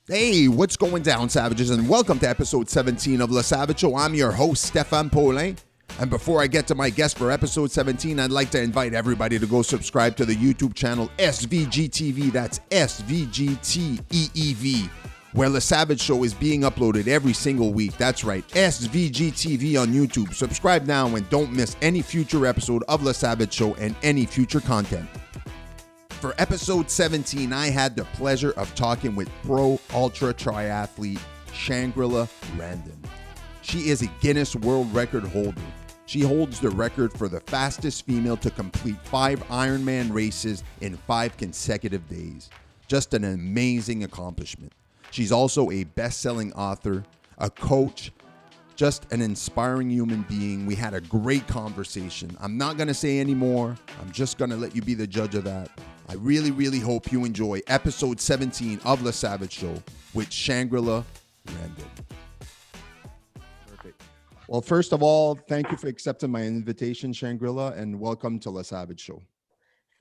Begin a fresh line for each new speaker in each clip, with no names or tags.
Hey, what's going down, Savages? And welcome to episode 17 of Le Savage Show. I'm your host, Stefan Paulin. And before I get to my guest for episode 17, I'd like to invite everybody to go subscribe to the YouTube channel SVGTV. That's SVGTEEV, where Le Savage Show is being uploaded every single week. That's right, SVGTV on YouTube. Subscribe now and don't miss any future episode of Le Savage Show and any future content. For episode 17, I had the pleasure of talking with Pro Ultra Triathlete Shangrila Rendon. She is a Guinness World Record holder. She holds the record for the fastest female to complete 5 Ironman races in 5 consecutive days. Just an amazing accomplishment. She's also a best-selling author, a coach, just an inspiring human being. We had a great conversation. I'm not going to say any more. I'm just going to let you be the judge of that. I really hope you enjoy episode 17 of Le Savage Show with Shangrila Rendon. Perfect. Well, first of all, thank you for accepting my invitation, Shangrila, and welcome to Le Savage Show.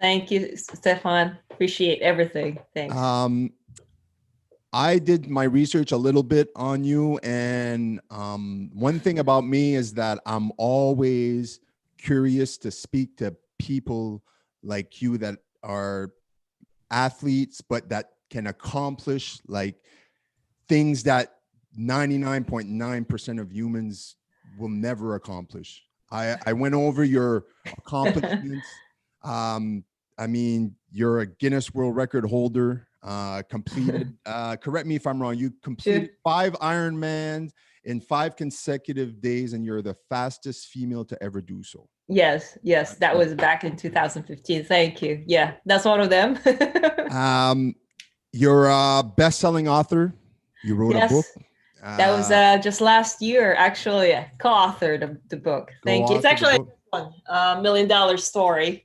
Thank you, Stefan. Appreciate everything. Thanks.
I did my research a little bit on you, and one thing about me is that I'm always curious to speak to people like you that are athletes, but that can accomplish like things that 99.9% of humans will never accomplish. I went over your accomplishments. I mean, you're a Guinness World Record holder, completed, correct me if I'm wrong, you completed 5 Ironmans in 5 consecutive days, and you're the fastest female to ever do so.
Yes, that was back in 2015. Thank you. Yeah, that's one of them.
You're a best-selling author. You wrote a book.
That was just last year, actually. I co-authored the book. Thank you. It's actually a $1 million story.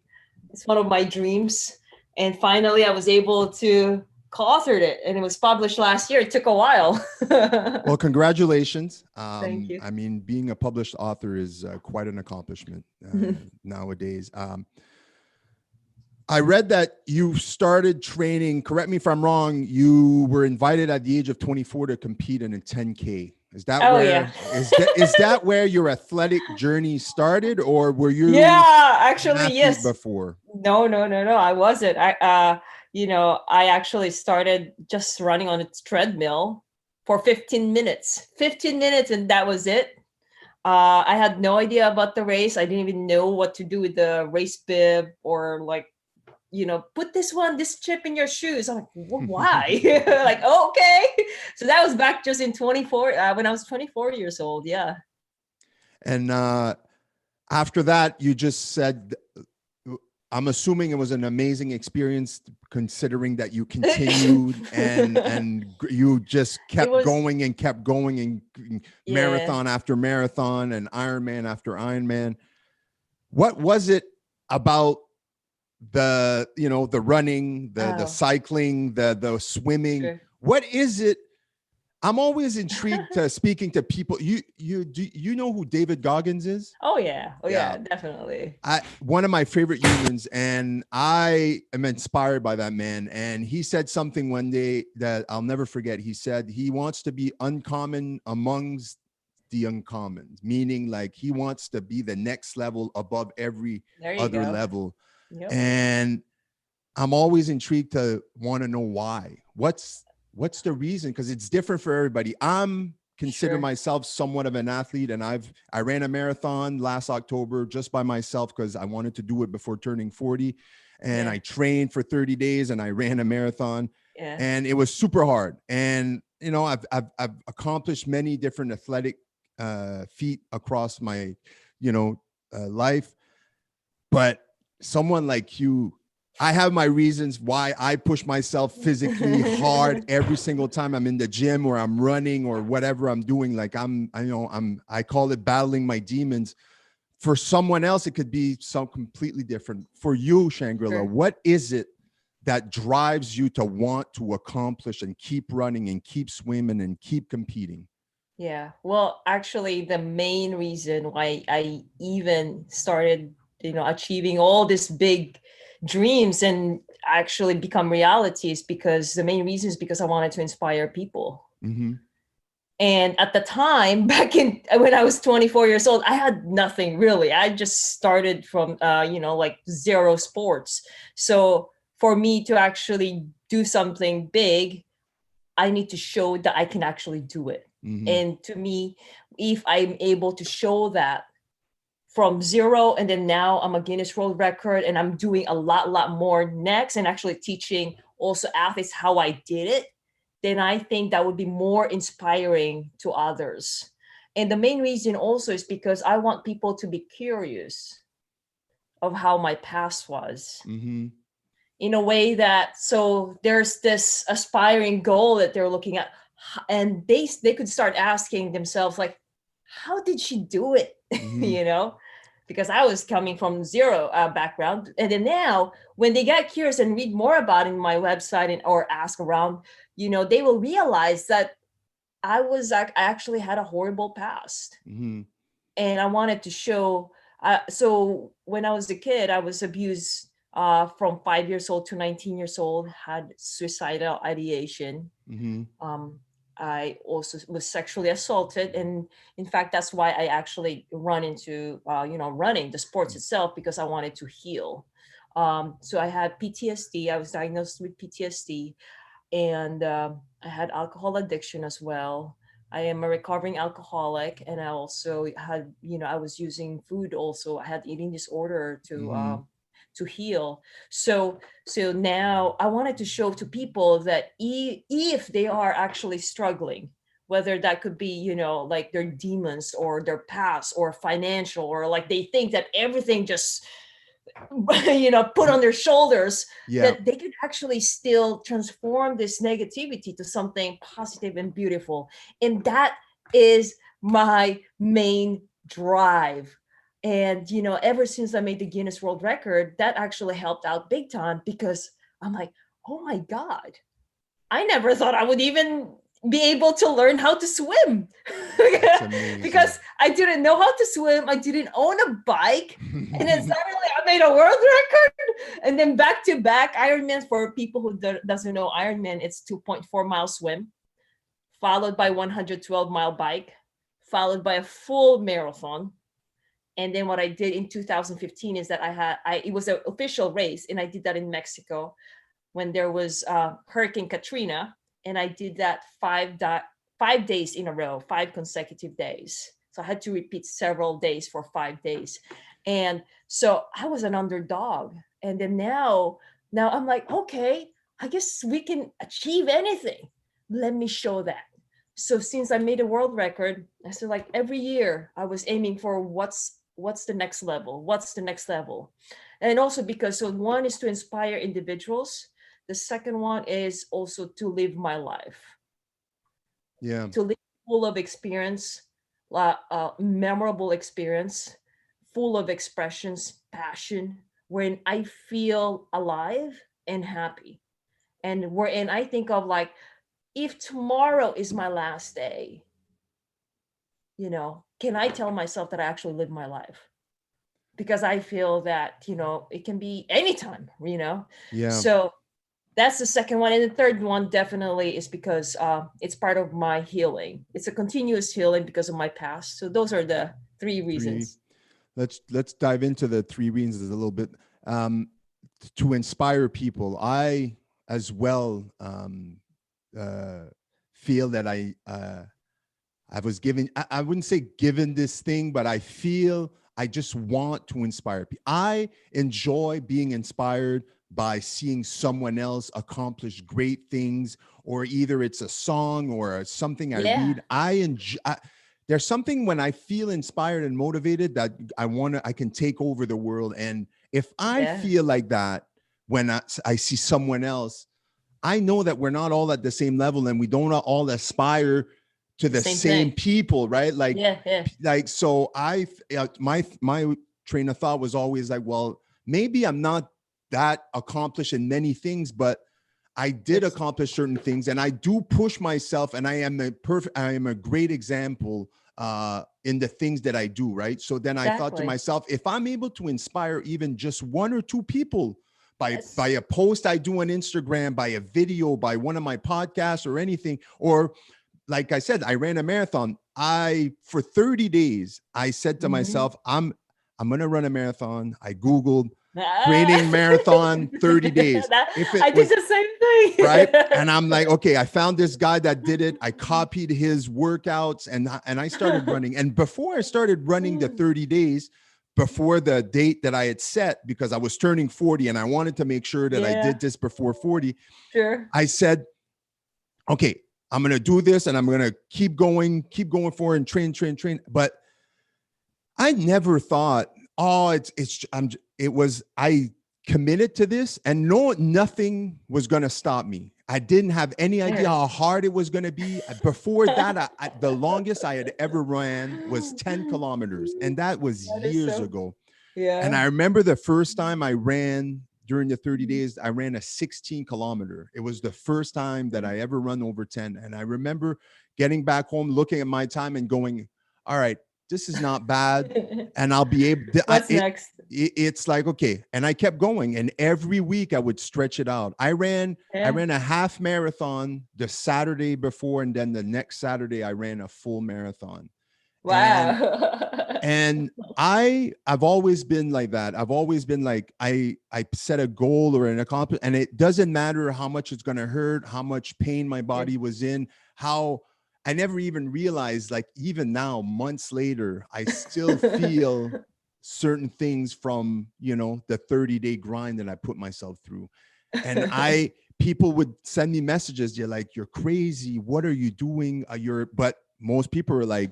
It's one of my dreams. And finally, I was able to co-authored it, and it was published last year. It took a while.
Well, congratulations.
Thank you.
I mean, being a published author is quite an accomplishment nowadays. I read that you started training, correct me if I'm wrong, you were invited at the age of 24 to compete in a 10K. Is that is that where your athletic journey started, or were you
actually yes
before?
No, I wasn't. I actually started just running on a treadmill for 15 minutes, and that was it. I had no idea about the race. I didn't even know what to do with the race bib, or put this chip in your shoes. I'm like, why? Like, okay. So that was back just in when I was 24 years old. Yeah.
And after that, you just said, I'm assuming it was an amazing experience, considering that you continued and you just kept going and marathon after marathon and Ironman after Ironman. What was it about the running, the cycling, the swimming? Sure. What is it? I'm always intrigued to speaking to people. You know who David Goggins is?
Oh yeah, definitely.
One of my favorite humans, and I am inspired by that man. And he said something one day that I'll never forget. He said he wants to be uncommon amongst the uncommons, meaning like he wants to be the next level above every other level. Yep. And I'm always intrigued to want to know why. What's the reason? Because it's different for everybody. I'm consider myself somewhat of an athlete, and I ran a marathon last October just by myself because I wanted to do it before turning 40. And I trained for 30 days and I ran a marathon, and it was super hard. And I've accomplished many different athletic feat across my life, but someone like you, I have my reasons why I push myself physically hard every single time I'm in the gym or I'm running or whatever I'm doing. Like I call it battling my demons. For someone else, it could be some completely different. For you, Shangrila, what is it that drives you to want to accomplish and keep running and keep swimming and keep competing?
Yeah, well, actually, the main reason why I even started, achieving all these big dreams, and actually become realities, because the main reason is because I wanted to inspire people.
Mm-hmm.
And at the time, back in when I was 24 years old, I had nothing really. I just started from, like zero sports. So for me to actually do something big, I need to show that I can actually do it.
Mm-hmm.
And to me, if I'm able to show that from zero, and then now I'm a Guinness World Record, and I'm doing a lot more next, and actually teaching also athletes how I did it, then I think that would be more inspiring to others. And the main reason also is because I want people to be curious of how my past was,
Mm-hmm.
in a way that, so there's this aspiring goal that they're looking at, and they could start asking themselves, like, how did she do it?
Mm-hmm.
Because I was coming from zero background. And then now when they get curious and read more about it in my website, or ask around, they will realize that I actually had a horrible past.
Mm-hmm.
And I wanted to show. So when I was a kid, I was abused from 5 years old to 19 years old, had suicidal ideation.
Mm-hmm.
I also was sexually assaulted, and in fact, that's why I actually run into running the sports itself, because I wanted to heal. So I had PTSD. I was diagnosed with PTSD, and I had alcohol addiction as well. I am a recovering alcoholic, and I also had, I was using food also. I had eating disorder
Mm-hmm.
to heal. So now I wanted to show to people that if they are actually struggling, whether that could be, like their demons or their past or financial, or like they think that everything just put on their shoulders,
Yeah.
that they could actually still transform this negativity to something positive and beautiful. And that is my main drive. And ever since I made the Guinness World Record, that actually helped out big time, because I'm like, oh my God, I never thought I would even be able to learn how to swim.
That's amazing.
Because I didn't know how to swim. I didn't own a bike. And then suddenly I made a world record. And then back to back Ironman. For people who doesn't know Ironman, it's 2.4 mile swim, followed by 112-mile bike, followed by a full marathon. And then what I did in 2015 is that it was an official race, and I did that in Mexico when there was Hurricane Katrina, and I did that 5 days in a row, 5 consecutive days. So I had to repeat several days for 5 days. And so I was an underdog. And then now I'm like, okay, I guess we can achieve anything. Let me show that. So since I made a world record, I said, like, every year I was aiming for what's the next level? What's the next level? And also because, so one is to inspire individuals. The second one is also to live my life.
Yeah.
To live full of experience, memorable experience, full of expressions, passion, wherein I feel alive and happy. And wherein I think of, like, if tomorrow is my last day, can I tell myself that I actually live my life? Because I feel that, it can be anytime,
Yeah.
So that's the second one. And the third one definitely is because it's part of my healing. It's a continuous healing because of my past. So those are the three reasons.
Let's dive into the 3 reasons a little bit. To inspire people, I as well feel that I was given, I wouldn't say given this thing, but I feel I just want to inspire people. I enjoy being inspired by seeing someone else accomplish great things, or either it's a song or something I read. I enjoy. There's something when I feel inspired and motivated that I can take over the world. And if I feel like that when I see someone else, I know that we're not all at the same level, and we don't all aspire to the same people, right? Like, so my train of thought was always like, well, maybe I'm not that accomplished in many things, but I did accomplish certain things, and I do push myself, and I am a great example in the things that I do, right? So then I thought to myself, if I'm able to inspire even just 1 or 2 people
Yes.
by a post I do on Instagram, by a video, by one of my podcasts or anything. Or like I said, I ran a marathon. For 30 days, I said to
Mhm.
myself, I'm gonna run a marathon. I Googled
Ah.
training marathon 30 days. If it
I did
was
the same
right.
thing.
And I'm like, okay, I found this guy that did it. I copied his workouts and I started running. And before I started running the 30 days, before the date that I had set, because I was turning 40 and I wanted to make sure that I
Yeah,
did this before 40,
sure.
I said, okay, I'm gonna do this and I'm gonna keep going forward and train. But I never thought, oh, I committed to this and nothing was going to stop me. I didn't have any idea
Sure.
how hard it was going to be. Before that, the longest I had ever ran was 10 kilometers. And that was
That is
years
so,
ago. And
yeah.
I remember the first time I ran during the 30 days, I ran a 16 kilometer. It was the first time that I ever run over 10. And I remember getting back home, looking at my time and going, all right, this is not bad. And I'll be able to,
What's next?
it's like, okay. And I kept going. And every week I would stretch it out. I
Yeah.
ran a half marathon the Saturday before. And then the next Saturday I ran a full marathon. And
Wow.
and I've always been like that. I've always been like, I set a goal or an accomplishment, and it doesn't matter how much it's going to hurt, how much pain my
Yeah.
body was in, how I never even realized, like, even now, months later, I still feel certain things from, the 30-day grind that I put myself through. And people would send me messages. They're like, you're crazy. What are you doing? But most people are like,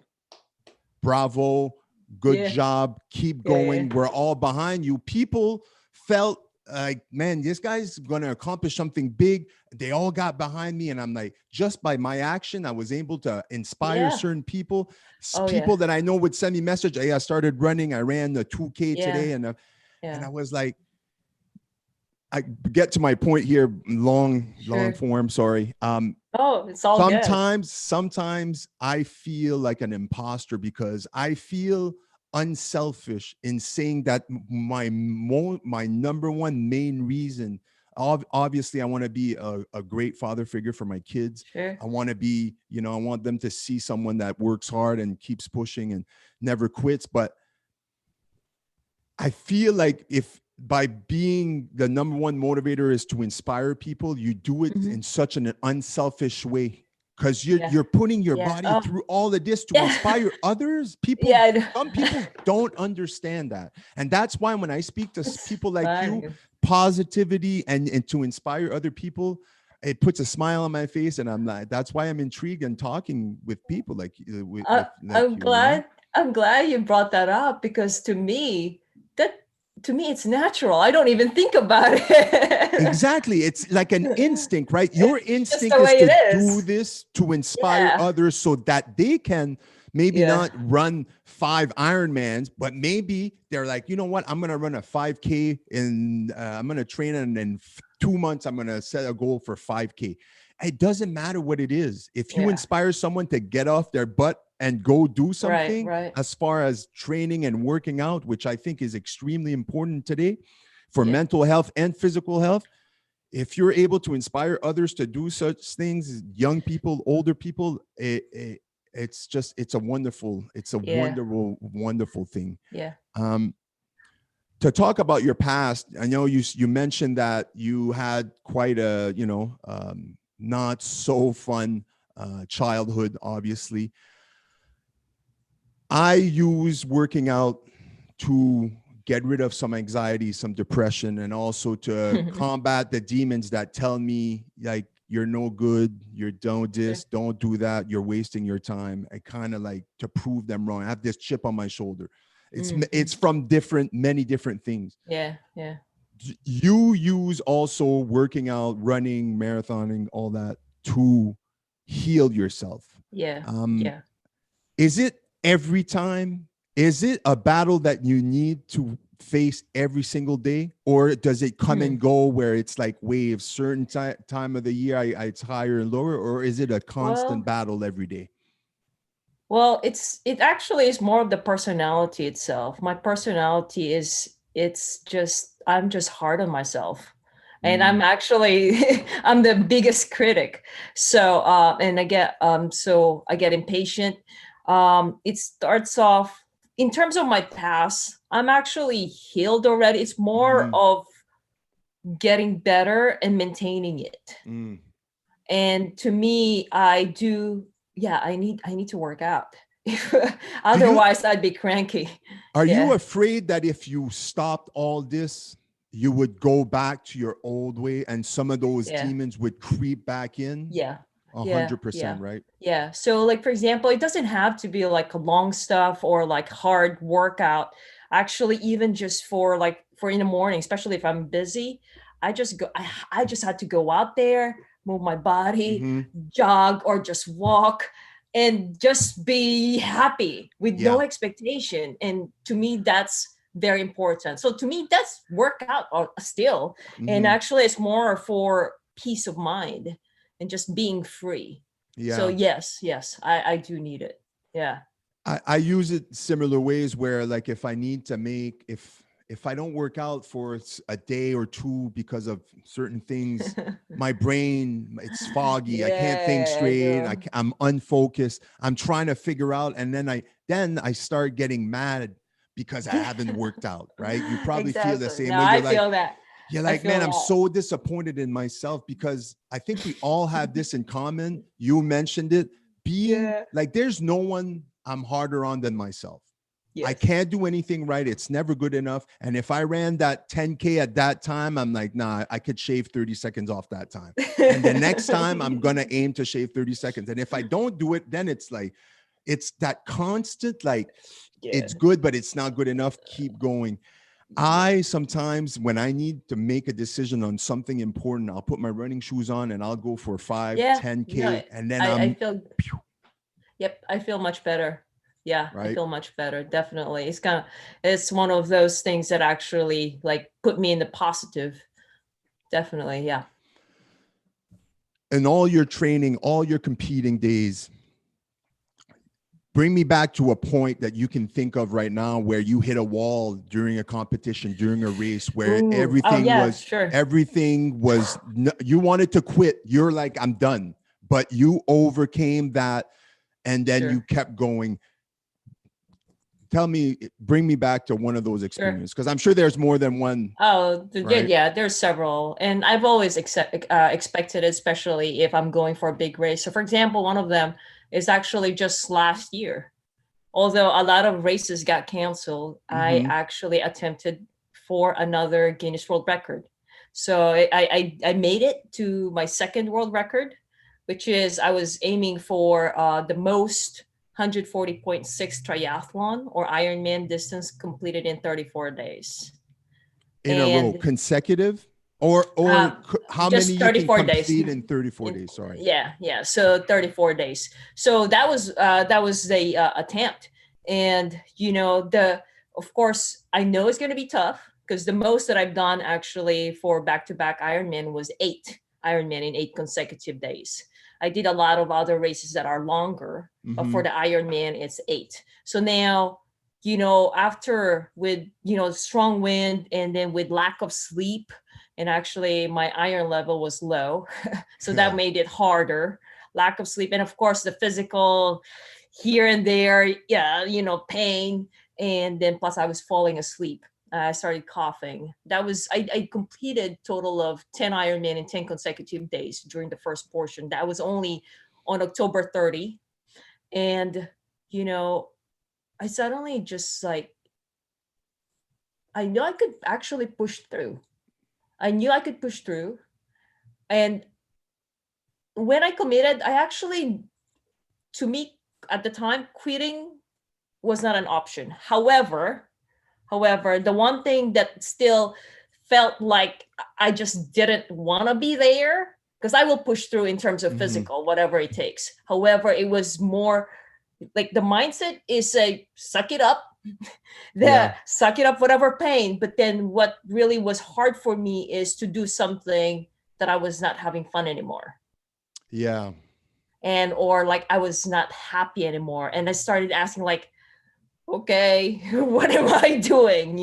bravo, good
Yeah.
job, keep
Yeah. Yeah.
going, we're all behind you. People felt like, man, this guy's going to accomplish something big. They all got behind me. And I'm like, just by my action, I was able to inspire
Yeah.
certain people.
Oh
People
yeah.
that I know would send me message, hey, I started running, I ran the 2K
Yeah.
today. And
Yeah.
I was like, I get to my point here, long
Sure.
form, sorry.
Oh, it's all good.
Sometimes I feel like an imposter because I feel unselfish in saying that my number one main reason, obviously, I want to be a great father figure for my kids.
Sure.
I want to be, I want them to see someone that works hard and keeps pushing and never quits. But I feel like if by being the number one motivator is to inspire people, you do it
Mhm.
in such an unselfish way because
Yeah.
you're putting your
Yeah.
body
Oh,
through all of this to
yeah.
inspire others.
Yeah.
Some people don't understand that. And that's why when I speak to
It's
people like you,
fun.
positivity and to inspire other people, it puts a smile on my face. And I'm like, that's why I'm intrigued and talking with people like like
I'm
you.
glad. I'm glad you brought that up because that to me it's natural. I don't even think about it.
Exactly. It's like an instinct, right? Your
It's just the
instinct is
way it
to do
is.
this to inspire
Yeah.
others so that they can maybe
Yeah.
not run 5 Ironmans, but maybe they're like, you know what? I'm going to run a 5K I'm going to train and in 2 months, I'm going to set a goal for 5K. It doesn't matter what it is. If you
Yeah.
inspire someone to get off their butt and go do
Right.
something
Right.
as far as training and working out, which I think is extremely important today for
Yeah.
mental health and physical health, if you're able to inspire others to do such things, young people, older people, it's a
Yeah.
wonderful thing.
Yeah.
um to talk about your past, I know you mentioned that you had quite a not so fun childhood. Obviously, I use working out to get rid of some anxiety, some depression, and also to combat the demons that tell me, like, you're no good, you're don't
Sure.
this, don't do that, you're wasting your time. I kind of like to prove them wrong. I have this chip on my shoulder.
Mhm.
It's from many different things.
Yeah. Yeah.
You use also working out, running, marathoning, all that to heal yourself.
Yeah.
Um,
Yeah.
is it every time? Is it a battle that you need to face every single day? Or does it come
Hmm.
and go where it's like waves, certain time of the year, it's higher and lower? Or is it a constant
Well,
battle every day?
it actually is more of the personality itself. My personality is it's just I'm just hard on myself. And I'm actually I'm the biggest critic. So and I get impatient. It starts off in terms of my past, I'm actually healed already. It's more of getting better and maintaining it. And to me, I need to work out. Otherwise I'd be cranky.
Are you afraid that if you stopped all this, you would go back to your old way and some of those demons would creep back in? 100%, right?
Yeah. So like, for example, it doesn't have to be like a long stuff or like hard workout. Actually, even just for in the morning, especially if I'm busy, I just had to go out there, move my body, jog or just walk and just be happy with no expectation. And to me, that's very important. So to me, that's workout still. And actually it's more for peace of mind and just being free. So yes, I do need it. Yeah.
I use it similar ways where like if I need to make, if I don't work out for a day or two because of certain things, my brain, it's foggy. I can't think straight. I'm unfocused. I'm trying to figure out. And then I start getting mad because I haven't worked out, right? You probably feel the same way.
I feel that.
You're like, man, I'm so disappointed in myself because I think we all have this in common. You mentioned it. Being like, there's no one I'm harder on than myself. I can't do anything right. It's never good enough. And if I ran that 10K at that time, I'm like, nah, I could shave 30 seconds off that time. And the next time I'm going to aim to shave 30 seconds. And if I don't do it, then it's like, it's that constant, like, it's good, but it's not good enough. Keep going. I sometimes, when I need to make a decision on something important, I'll put my running shoes on and I'll go for 10K. And then
I feel much better. Yeah,
right?
I feel much better. Definitely. It's one of those things that actually like put me in the positive. Definitely. Yeah.
And all your training, all your competing days, bring me back to a point that you can think of right now where you hit a wall during a competition, during a race where everything was, you wanted to quit. You're like, I'm done, but you overcame that. And then you kept going. Bring me back to one of those experiences, because I'm sure there's more than one.
Oh, there's several. And I've always expected, especially if I'm going for a big race. So for example, one of them is actually just last year. Although a lot of races got canceled, I actually attempted for another Guinness World Record. So I made it to my second world record, which is I was aiming for the most 140.6 triathlon or Ironman distance completed in 34 days.
In a row, consecutive? Or how many you can complete in 34 days? Sorry.
Yeah. So 34 days. So that was the attempt. And of course, I know it's going to be tough because the most that I've done actually for back-to-back Ironman was 8 Ironman in 8 consecutive days. I did a lot of other races that are longer, but for the Ironman, it's 8. So now, after with, strong wind and then with lack of sleep, and actually my iron level was low. So that made it harder, lack of sleep. And of course the physical here and there, pain. And then plus I was falling asleep. I started coughing. I completed total of 10 Ironman in 10 consecutive days during the first portion. That was only on October 30. And, I suddenly just like, I know I could actually push through. I knew I could push through. And when I committed, to me at the time, quitting was not an option. However, the one thing that still felt like I just didn't want to be there, because I will push through in terms of physical, whatever it takes. However, it was more like the mindset is suck it up, suck it up, whatever pain. But then what really was hard for me is to do something that I was not having fun anymore. Or like I was not happy anymore. And I started asking like, okay, what am I doing?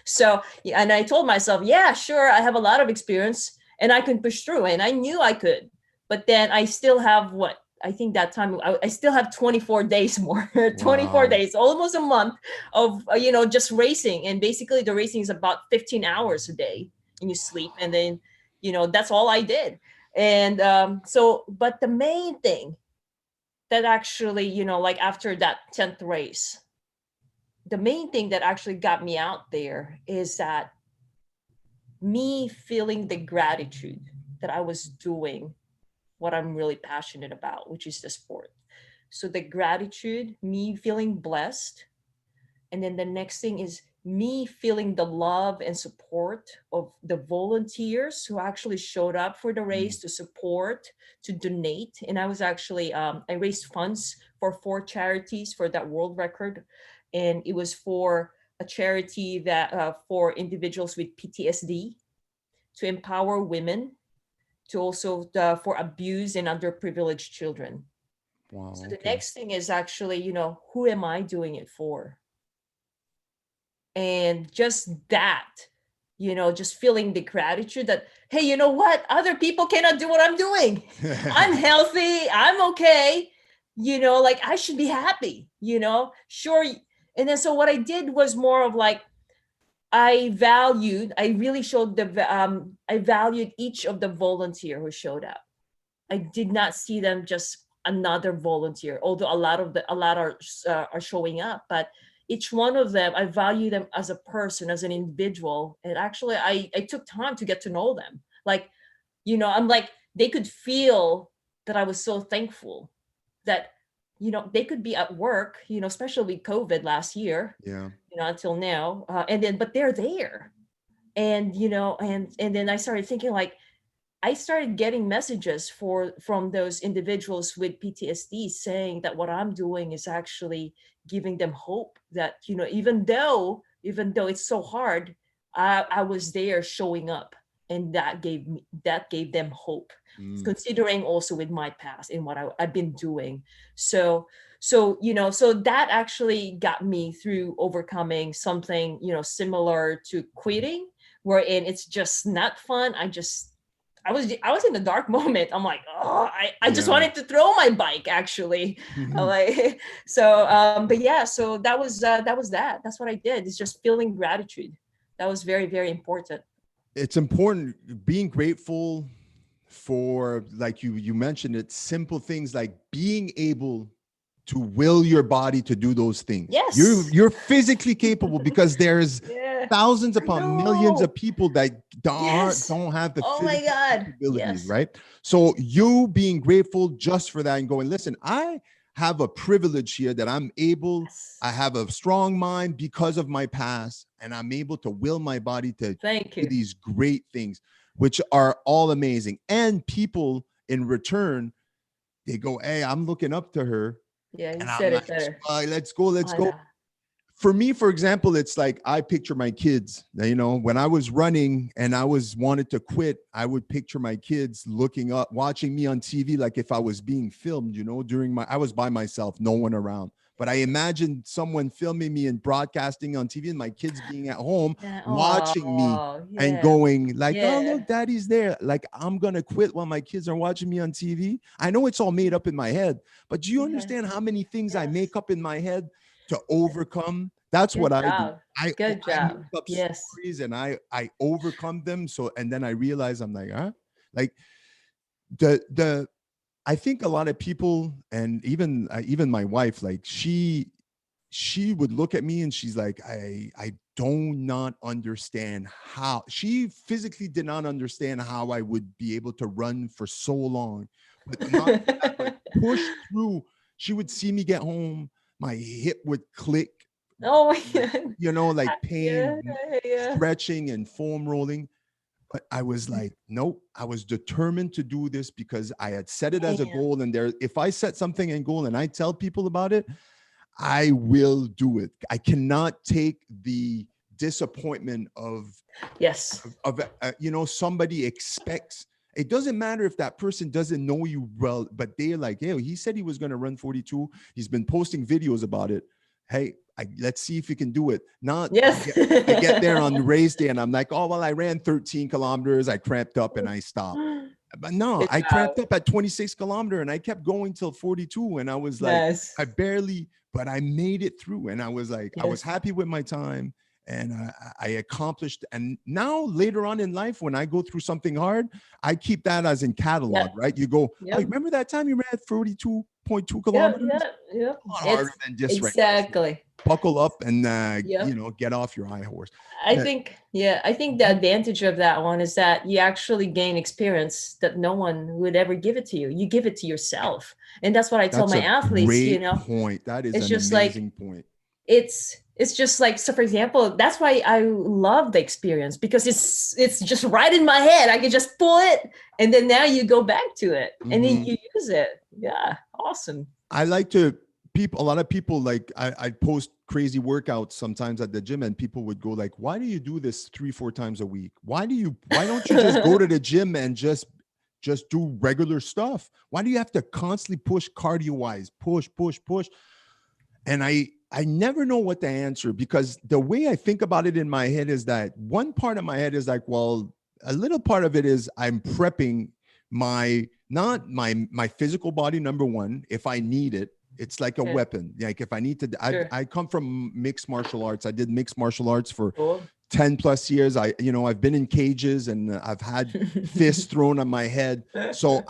So, and I told myself, yeah, sure, I have a lot of experience and I can push through, and I knew I could. But then I still have what I think that time I still have 24 days more, 24
Wow.
days, almost a month of just racing. And basically the racing is about 15 hours a day, and you sleep, and then that's all I did. And so, but the main thing that actually, like after that 10th race, the main thing that actually got me out there is that me feeling the gratitude that I was doing what I'm really passionate about, which is the sport. So the gratitude, me feeling blessed. And then the next thing is me feeling the love and support of the volunteers who actually showed up for the
Mm.
race to support, to donate. And I was actually, I raised funds for 4 charities for that world record. And it was for a charity that for individuals with PTSD, to empower women, to also for abused and underprivileged children. So
Wow.
the
Okay.
next thing is actually, who am I doing it for? And just that, just feeling the gratitude that, hey, you know what, other people cannot do what I'm doing. I'm healthy, I'm okay, like I should be happy, sure. And then so what I did was more of like, I really showed I valued each of the volunteer who showed up. I did not see them just another volunteer, although a lot are showing up, but each one of them, I value them as a person, as an individual. And actually, I took time to get to know them. Like, I'm like, they could feel that I was so thankful that, they could be at work, especially with COVID last year,
Yeah.
until now. And then, but they're there. And, and then I started thinking like, I started getting messages from those individuals with PTSD saying that what I'm doing is actually giving them hope that, even though it's so hard, I was there showing up, and that gave them hope,
Mm.
considering also with my past and what I've been doing. So that actually got me through overcoming something, similar to quitting, wherein it's just not fun. I was in a dark moment. I'm like, oh, I just
Yeah.
wanted to throw my bike actually. Like so but yeah, so that was that. That's what I did. It's just feeling gratitude. That was very, very important.
It's important being grateful for, like you mentioned it, simple things like being able to will your body to do those things.
Yes.
You're physically capable, because there's
Yeah.
thousands
I
upon millions of
know.
people that
Yes.
don't have the
Oh my
physical
God.
capabilities,
Yes.
right? So you being grateful just for that and going, listen, I have a privilege here that
Yes.
I have a strong mind because of my past, and I'm able to will my body to
Thank
do
you.
these great things, which are all amazing. And people in return, they go, hey, I'm looking up to her.
Yeah, you
And I'm
said
like,
it better.
let's go, let's
I
go.
know.
For me, for example, it's like I picture my kids. When I was running and I was wanted to quit, I would picture my kids looking up, watching me on TV, like if I was being filmed. I was by myself, no one around. But I imagined someone filming me and broadcasting on TV, and my kids being at home
Yeah.
watching me
Oh,
and
yeah.
going like, "Oh,
Yeah.
look, daddy's there." Like I'm gonna quit while my kids are watching me on TV. I know it's all made up in my head, but do you
Yeah.
understand how many things I
Yes.
make up in my head to overcome? That's what
Good
I do.
job.
I
Good
I make
job.
up
Yes.
stories and I overcome them. So and then I realize I'm like, huh? Like the I think a lot of people, and even my wife, like she would look at me and she's like, I do not understand how. She physically did not understand how I would be able to run for so long, but not that, but push through. She would see me get home, my hip would click,
Oh my
like,
God.
like
Yeah,
pain,
yeah.
stretching and foam rolling. But I was like, nope, I was determined to do this because I had set it as a
Man.
goal. And if I set something in goal and I tell people about it, I will do it. I cannot take the disappointment
Yes.
somebody expects. It doesn't matter if that person doesn't know you well, but they're like, hey, he said he was going to run 42. He's been posting videos about it. Hey, let's see if you can do it. Not
Yes.
I get there on the race day and I'm like, oh, well, I ran 13 kilometers. I cramped up and I stopped. But no,
Good
I
job.
cramped up at 26 kilometer and I kept going till 42. And I was like,
Yes.
but I made it through. And I was like, I was
Yes.
happy with my time and I accomplished. And now later on in life, when I go through something hard, I keep that as in catalog,
Yep.
right? You go, oh,
Yep.
remember that time you ran 42.2
Yeah.
kilometers?
Yeah.
A lot harder
It's
than this right now. So
exactly.
buckle up and,
Yep.
get off your high horse.
I think the advantage of that one is that you actually gain experience that no one would ever give it to you. You give it to yourself. And that's what I tell
That's
my
a
athletes,
great point. That is
it's
an
just like,
amazing point.
it's just like, so for example, that's why I love the experience, because it's just right in my head. I can just pull it and then now you go back to it and then you use it. Yeah. Awesome.
I like a lot of people, like I post crazy workouts sometimes at the gym and people would go like, why do you do this 3-4 times a week? Why don't you just go to the gym and just do regular stuff? Why do you have to constantly push cardio wise, push? And I never know what to answer, because the way I think about it in my head is that one part of my head is like, well, a little part of it is I'm prepping not my physical body, number one, if I need it. It's like a weapon. Like if I need to, I come from mixed martial arts. I did mixed martial arts for 10 plus years. I've been in cages and I've had fists thrown on my head. So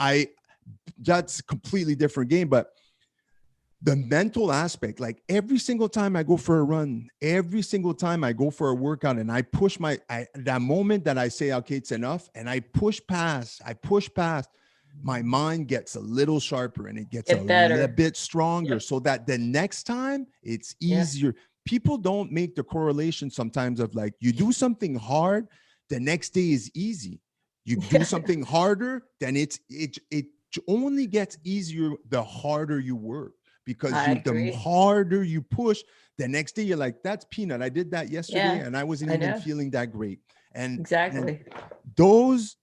that's a completely different game. But the mental aspect, like every single time I go for a run, every single time I go for a workout and I push that moment that I say, okay, it's enough. And I push past, my mind gets a little sharper and it gets a little bit stronger, so that the next time it's easier. People don't make the correlation sometimes of like, you do something hard, the next day is easy. You do something harder, then it only gets easier the harder you work, because the harder you push, the next day you're like, that's peanut. I did that yesterday and I wasn't even feeling that great. And
exactly.
And those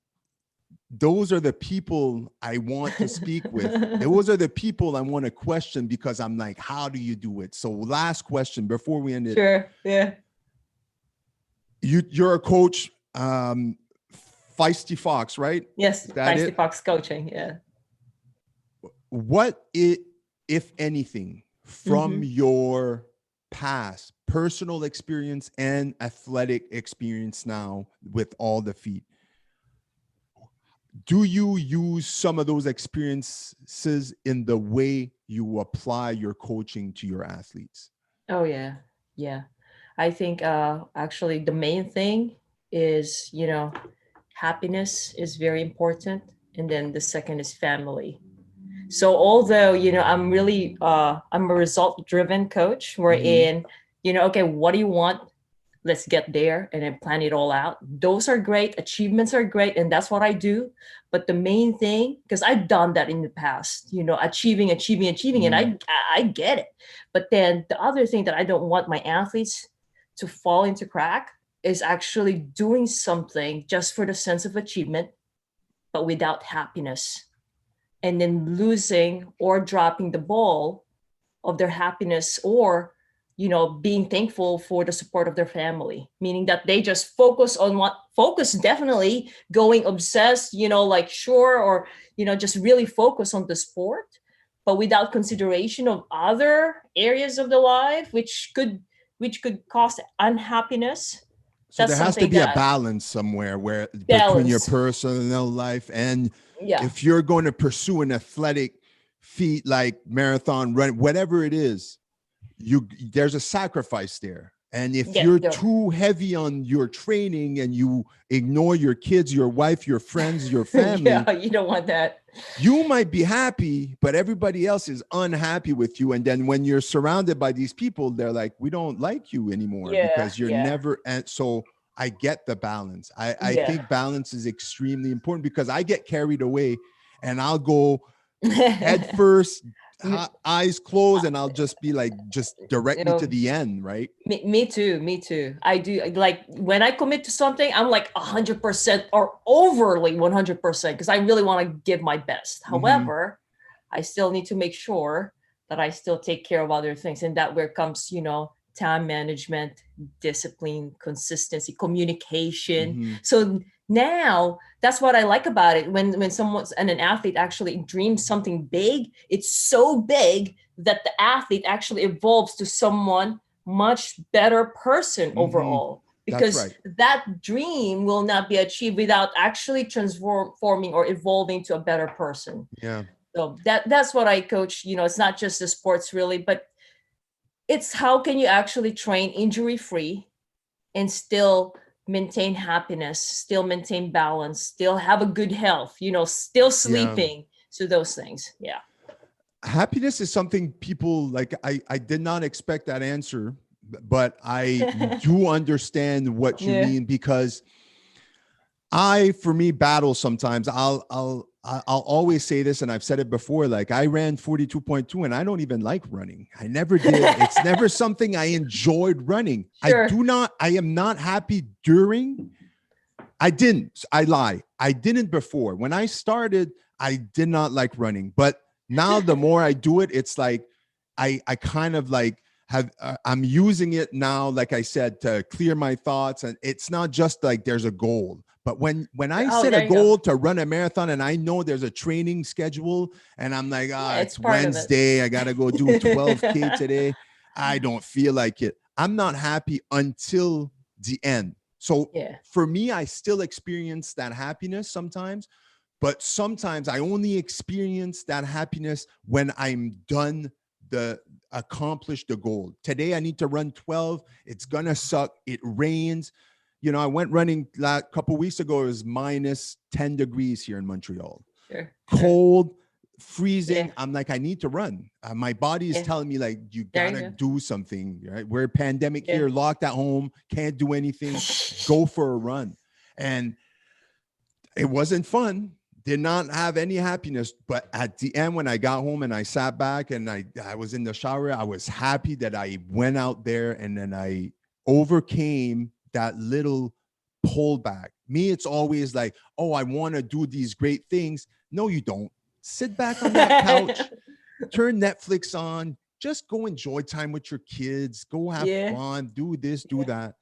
are the people I want to speak with. Those are the people I want to question, because I'm like, how do you do it? So last question before we end it.
Sure. Yeah.
You're a coach, Feisty Fox, right?
Yes. Feisty Fox coaching. Yeah.
What if anything from your past personal experience and athletic experience now with all the feet, do you use some of those experiences in the way you apply your coaching to your athletes?
Oh, yeah. Yeah. I think actually the main thing is, happiness is very important. And then the second is family. So although, I'm really, I'm a result-driven coach, wherein, okay, what do you want? Let's get there and then plan it all out. Those are great. Achievements are great. And that's what I do. But the main thing, because I've done that in the past, achieving. And I get it. But then the other thing that I don't want my athletes to fall into crack is actually doing something just for the sense of achievement, but without happiness. And then losing or dropping the ball of their happiness, or being thankful for the support of their family, meaning that they just focus definitely going obsessed, or, just really focus on the sport, but without consideration of other areas of the life, which could cause unhappiness.
So there has to be a balance somewhere between your personal life and if you're going to pursue an athletic feat like marathon, run, whatever it is, there's a sacrifice there. And if you're too heavy on your training and you ignore your kids, your wife, your friends, your family,
you don't want that.
You might be happy, but everybody else is unhappy with you. And then when you're surrounded by these people, they're like, we don't like you anymore because you're never. And so I get the balance. I think balance is extremely important, because I get carried away and I'll go head first, eyes closed, and I'll just be like, just direct me to the end, right?
Me too. I do, like, when I commit to something, I'm like 100% or overly 100%, because I really want to give my best. However, I still need to make sure that I still take care of other things, and that where comes, time management, discipline, consistency, communication.
Mm-hmm.
So now that's what I like about it. When someone's and an athlete actually dreams something big, it's so big that the athlete actually evolves to someone much better person
Mm-hmm.
overall,
That's
because
right.
that dream will not be achieved without actually transforming or evolving to a better person.
Yeah.
So that's what I coach. It's not just the sports really, but it's how can you actually train injury free and still maintain happiness, still maintain balance, still have a good health, still
Yeah.
sleeping. So those things. Yeah.
Happiness is something people like. I did not expect that answer, but I do understand what you
Yeah.
mean, because for me, battle sometimes. I'll always say this, and I've said it before. Like, I ran 42.2, and I don't even like running. I never did. It's never something I enjoyed running.
Sure.
I am not happy during. I didn't. I lie. I didn't before. When I started, I did not like running. But now the more I do it, it's like I kind of like I'm using it now, like I said, to clear my thoughts. And it's not just like there's a goal. But when I
Oh,
set a
there you go.
goal to run a marathon, and I know there's a training schedule, and I'm like,
Yeah, it's
it's
part of it.
Wednesday, I gotta go do 12K today. I don't feel like it. I'm not happy until the end. So
Yeah.
for me, I still experience that happiness sometimes, but sometimes I only experience that happiness when I'm done accomplish the goal. Today I need to run 12. It's gonna suck. It rains. I went running a couple weeks ago. It was minus 10 degrees here in Montreal.
Sure.
Cold,
Yeah.
freezing. I'm like, I need to run. My body is
Yeah.
telling me, like, you
There you
gotta
go.
do something. Right? We're pandemic
Yeah.
here, locked at home, can't do anything. Go for a run. And it wasn't fun. Did not have any happiness. But at the end, when I got home and I sat back and I was in the shower, I was happy that I went out there, and then I overcame that little pullback. Me, it's always like, oh, I want to do these great things. No, you don't. Sit back on that couch, turn Netflix on, just go enjoy time with your kids, go have
Yeah.
fun, do this, do
Yeah.
that.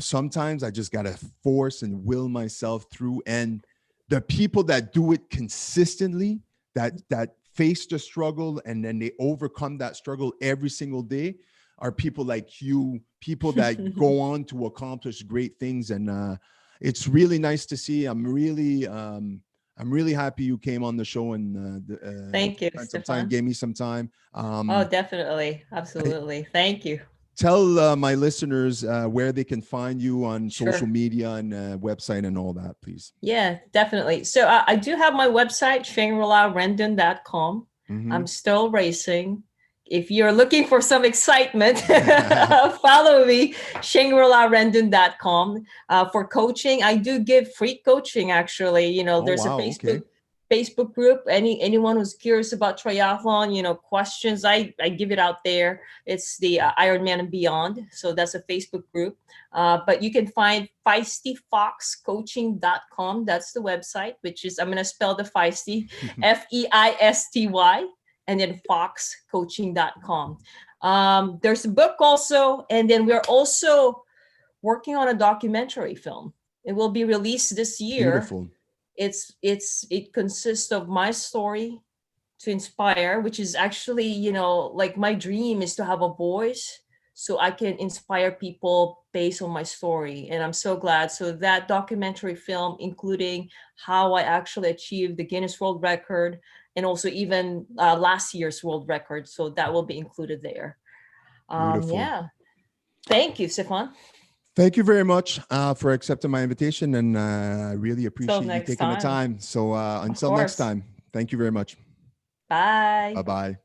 Sometimes I just got to force and will myself through. And the people that do it consistently, that face the struggle and then they overcome that struggle every single day, are people like you, people that go on to accomplish great things. And it's really nice to see. I'm really happy you came on the show and
Thank you,
spent some time,
Stefan.
gave me some time.
Oh, definitely. Absolutely. Thank you.
Tell my listeners where they can find you on social
Sure.
media and website and all that, please.
Yeah, definitely. So I do have my website, shangrilarendon.com.
Mm-hmm.
I'm still racing. If you're looking for some excitement, follow me, shangrilarendon.com. For coaching, I do give free coaching, actually.
Oh,
There's a
wow. Okay.
Facebook group. Anyone who's curious about triathlon, questions, I give it out there. It's the Ironman and Beyond. So that's a Facebook group. But you can find feistyfoxcoaching.com. That's the website, which is, I'm going to spell the feisty, Feisty, and then foxcoaching.com. There's a book also, and then we're also working on a documentary film. It will be released this year.
Beautiful.
It consists of my story to inspire, which is actually, like my dream is to have a voice so I can inspire people based on my story. And I'm so glad. So that documentary film, including how I actually achieved the Guinness World Record and also even last year's world record. So that will be included there.
Beautiful.
Yeah. Thank you, Stefan.
Thank you very much for accepting my invitation. And I really
Till
appreciate you
next
taking the
time.
time. So
Of
until next
course.
time, thank you very much.
Bye.
Bye-bye.